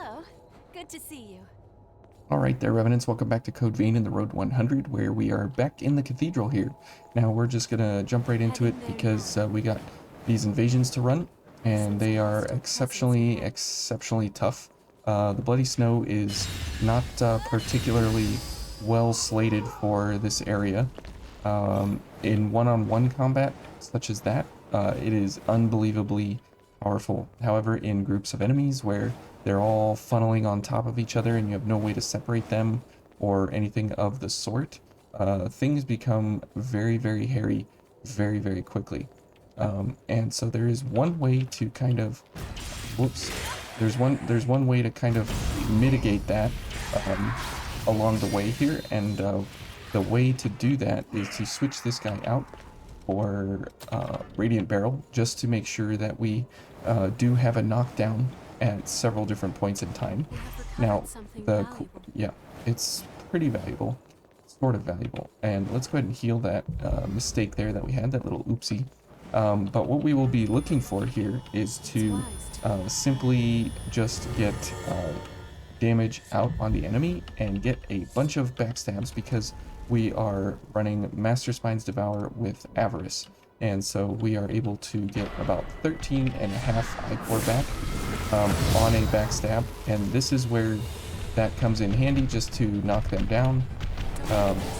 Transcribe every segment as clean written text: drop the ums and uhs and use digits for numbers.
Hello. Good to see you. Alright there, Revenants, welcome back to Code Vein in the Road 100, where we are back in the Cathedral here. Now, we're just gonna jump right into Heading it there because now. we got these invasions to run, and Sense a they are hostile presence ahead. exceptionally tough. The Bloody Snow is not particularly well slated for this area. In one-on-one combat, such as that, it is unbelievably powerful. However, in groups of enemies where they're all funneling on top of each other and you have no way to separate them or anything of the sort, things become very hairy very quickly. And so there is one way to kind of, whoops, there's one way to kind of mitigate that um, along the way here, and the way to do that is to switch this guy out for Radiant Barrel, just to make sure that we do have a knockdown at several different points in time. We have recovered Now, something the valuable. yeah, it's pretty valuable, sort of valuable. And let's go ahead and heal that mistake there that we had, that little oopsie. But what we will be looking for here is It's to wise to be prepared. simply just get damage out on the enemy and get a bunch of backstabs, because we are running Master Spine's Devour with Avarice. And so we are able to get about 13 and a half ichor back on a backstab. And this is where that comes in handy, just to knock them down.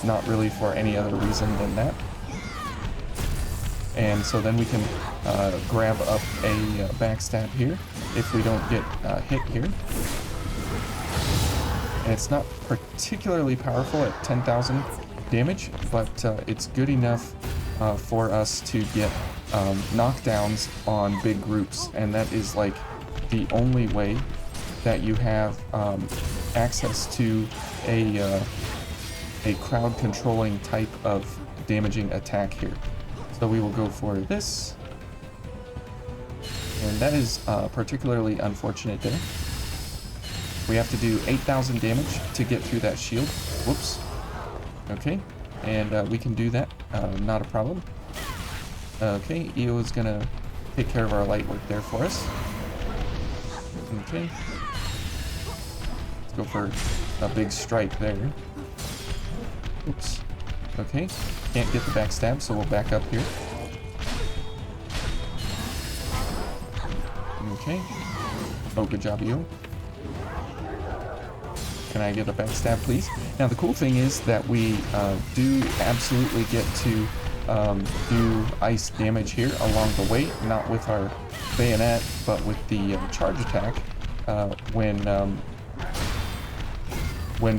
Not really for any other reason than that. And so then we can grab up a backstab here if we don't get hit here. And it's not particularly powerful at 10,000 damage, but it's good enough for us to get knockdowns on big groups, and that is like the only way that you have access to a crowd controlling type of damaging attack here. So we will go for this, and that is particularly unfortunate there. We have to do 8,000 damage to get through that shield. Whoops. Okay, and we can do that, not a problem. Okay, EO is gonna take care of our light work there for us. Okay. Let's go for a big strike there. Oops. Okay, can't get the backstab, so we'll back up here. Okay. Oh, good job, EO. Can I get a backstab, please? Now, the cool thing is that we do absolutely get to do ice damage here along the way, not with our bayonet, but with the charge attack when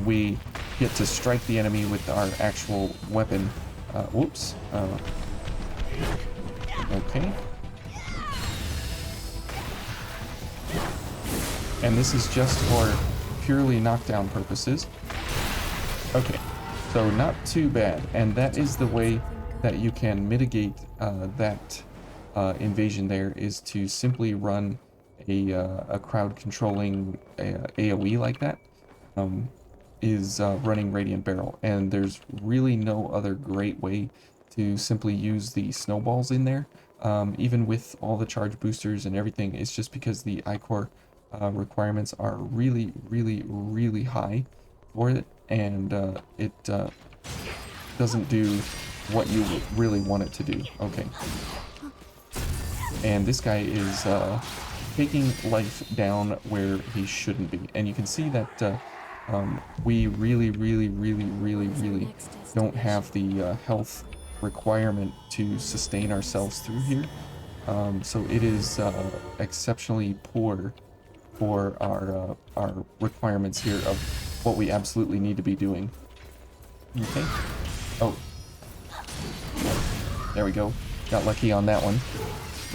we get to strike the enemy with our actual weapon. Whoops. Okay. And this is just for purely knockdown purposes. Okay, so not too bad, and that is the way that you can mitigate that invasion there, is to simply run a crowd controlling AoE like that, is running Radiant Barrel, and there's really no other great way to simply use the snowballs in there, even with all the charge boosters and everything. It's just because the ichor requirements are really high for it, and it doesn't do what you really want it to do. Okay. And this guy is taking life down where he shouldn't be. And you can see that we really don't have the health requirement to sustain ourselves through here. So it is exceptionally poor for our requirements here of what we absolutely need to be doing. Okay. Oh. There we go. Got lucky on that one.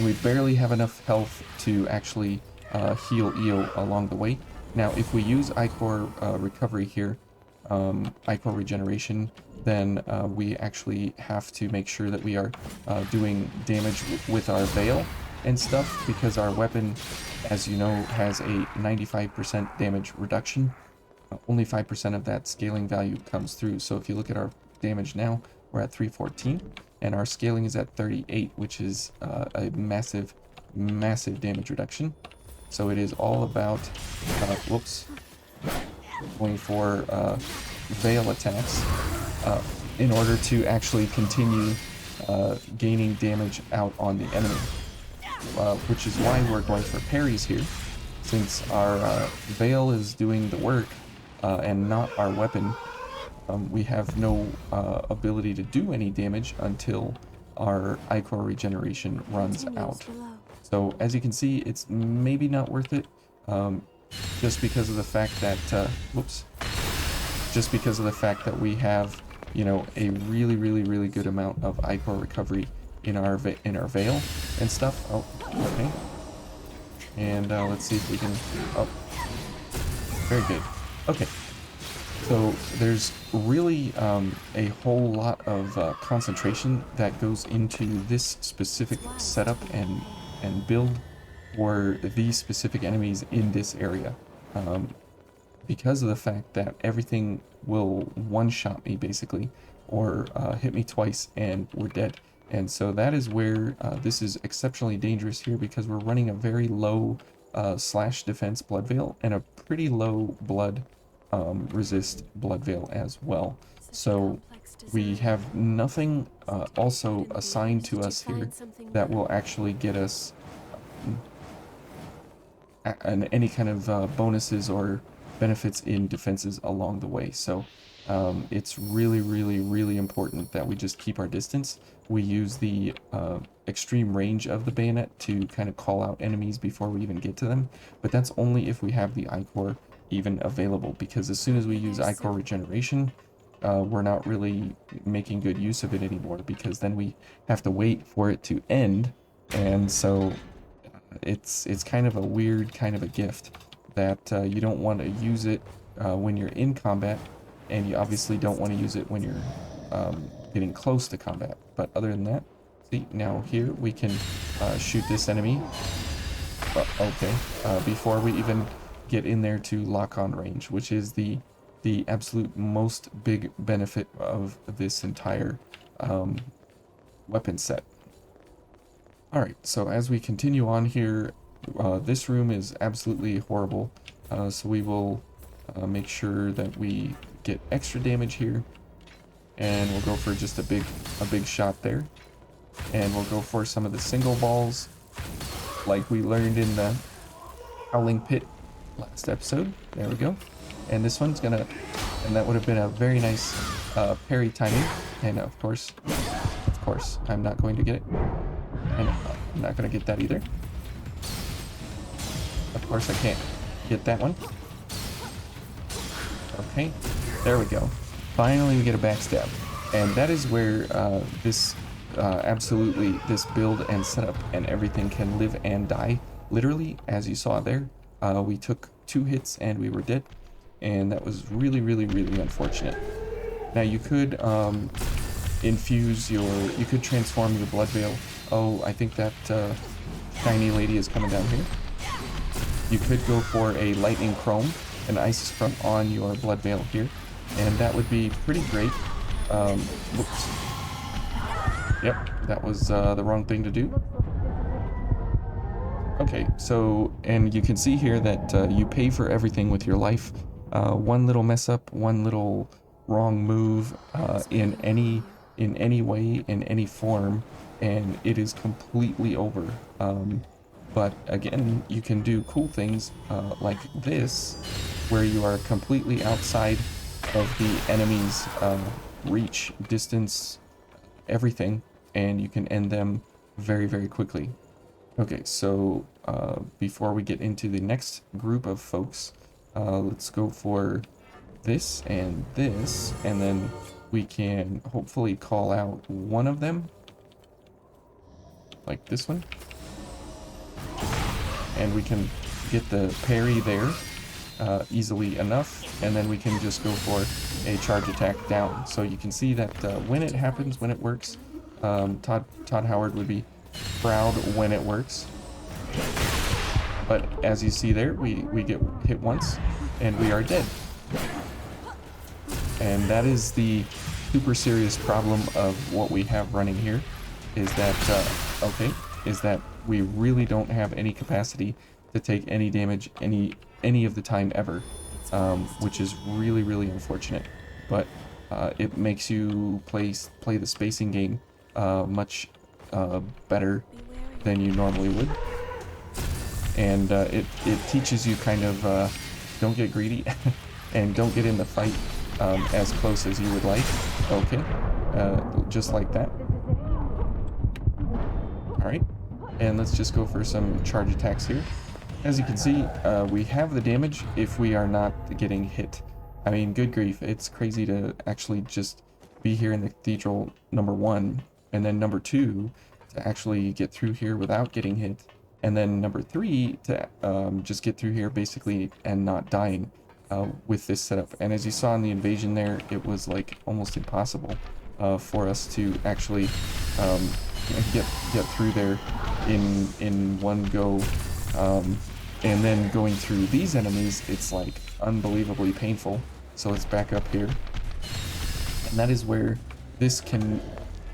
We barely have enough health to actually heal EO along the way. Now, if we use ichor recovery here, ichor regeneration, then we actually have to make sure that we are doing damage with our veil and stuff, because our weapon, as you know, has a 95% damage reduction. Only 5% of that scaling value comes through. So if you look at our damage now, we're at 314, and our scaling is at 38, which is a massive damage reduction. So it is all about, whoops, going for veil attacks in order to actually continue gaining damage out on the enemy. Which is why we're going for parries here, since our veil is doing the work and not our weapon. We have no ability to do any damage until our ichor regeneration runs out. So as you can see, it's maybe not worth it, just because of the fact that just because of the fact that we have, you know, a really good amount of ichor recovery in our veil and stuff. Oh, okay. And let's see if we can. Oh, very good. Okay. So there's really a whole lot of concentration that goes into this specific setup and build for these specific enemies in this area, because of the fact that everything will one-shot me basically, or hit me twice and we're dead. And so that is where this is exceptionally dangerous here, because we're running a very low slash defense blood veil and a pretty low blood resist blood veil as well. So we have nothing also assigned to us here that will actually get us any kind of bonuses or benefits in defenses along the way. So it's really important that we just keep our distance. We use the extreme range of the bayonet to kind of call out enemies before we even get to them, but that's only if we have the ichor even available, because as soon as we use ichor regeneration, we're not really making good use of it anymore, because then we have to wait for it to end. And so it's kind of a weird kind of a gift that you don't want to use it when you're in combat, and you obviously don't want to use it when you're getting close to combat. But other than that, see, now here we can shoot this enemy. Okay, before we even get in there to lock on range, which is the absolute most big benefit of this entire weapon set. All right, so as we continue on here, this room is absolutely horrible, so we will make sure that we get extra damage here, and we'll go for just a big shot there, and we'll go for some of the single balls like we learned in the Howling Pit last episode. There we go. And this one's gonna, and that would have been a very nice parry timing, and of course I'm not going to get it, and I'm not going to get that either. Of course I can't get that one. Okay, there we go. Finally we get a backstab, and that is where this absolutely, this build and setup and everything can live and die. Literally, as you saw there, we took 2 hits and we were dead, and that was really unfortunate. Now you could you could transform your blood veil. Oh, I think that shiny lady is coming down here. You could go for a lightning chrome, an ice chrome on your blood veil here, and that would be pretty great. Whoops. Yep, that was the wrong thing to do. Okay, so, and you can see here that you pay for everything with your life. One little mess up, one little wrong move in any way, in any form, and it is completely over. But again, you can do cool things like this, where you are completely outside of the enemy's reach, distance, everything, and you can end them very quickly. Okay, so before we get into the next group of folks, let's go for this, and then we can hopefully call out one of them, like this one, and we can get the parry there easily enough, and then we can just go for a charge attack down. So you can see that when it happens, when it works, Todd Howard would be proud when it works. But as you see there, we get hit once and we are dead. And that is the super serious problem of what we have running here, is that is that we really don't have any capacity to take any damage any of the time ever, which is really, really unfortunate. But it makes you play the spacing game much better than you normally would, and it teaches you kind of don't get greedy and don't get in the fight as close as you would like. Okay, just like that. All right, and let's just go for some charge attacks here. As you can see, we have the damage if we are not getting hit. I mean, good grief, it's crazy to actually just be here in the cathedral, number one, and then number two, to actually get through here without getting hit, and then number three, to just get through here basically and not dying with this setup. And as you saw in the invasion there, it was like almost impossible for us to actually get through there in one go. And then going through these enemies, it's like unbelievably painful. So let's back up here. And that is where this can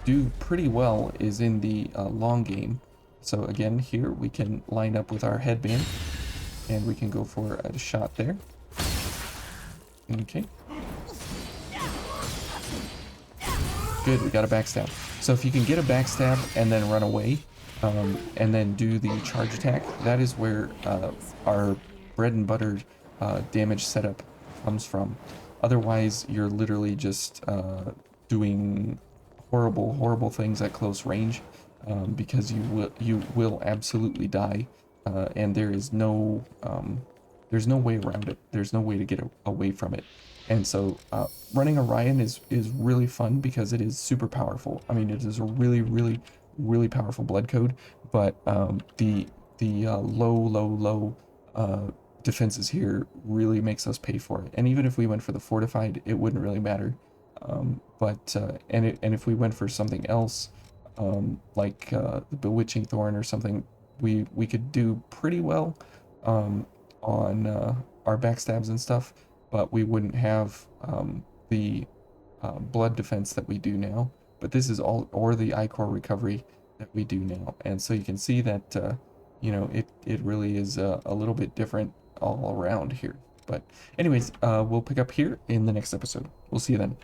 do pretty well, is in the long game. So again, here we can line up with our headband and we can go for a shot there. Okay. Good, we got a backstab. So if you can get a backstab and then run away, and then do the charge attack, that is where our bread and butter damage setup comes from. Otherwise, you're literally just doing horrible things at close range, because you will absolutely die, and there's no way around it. There's no way to get away from it. And so running Orion is really fun because it is super powerful. I mean, it is a really powerful blood code, but the low defenses here really makes us pay for it. And even if we went for the fortified, it wouldn't really matter. And if we went for something else, like the bewitching thorn or something, we could do pretty well on our backstabs and stuff, but we wouldn't have the blood defense that we do now. But this is all, or the iCore recovery that we do now. And so you can see that, you know, it really is a little bit different all around here. But anyways, we'll pick up here in the next episode. We'll see you then.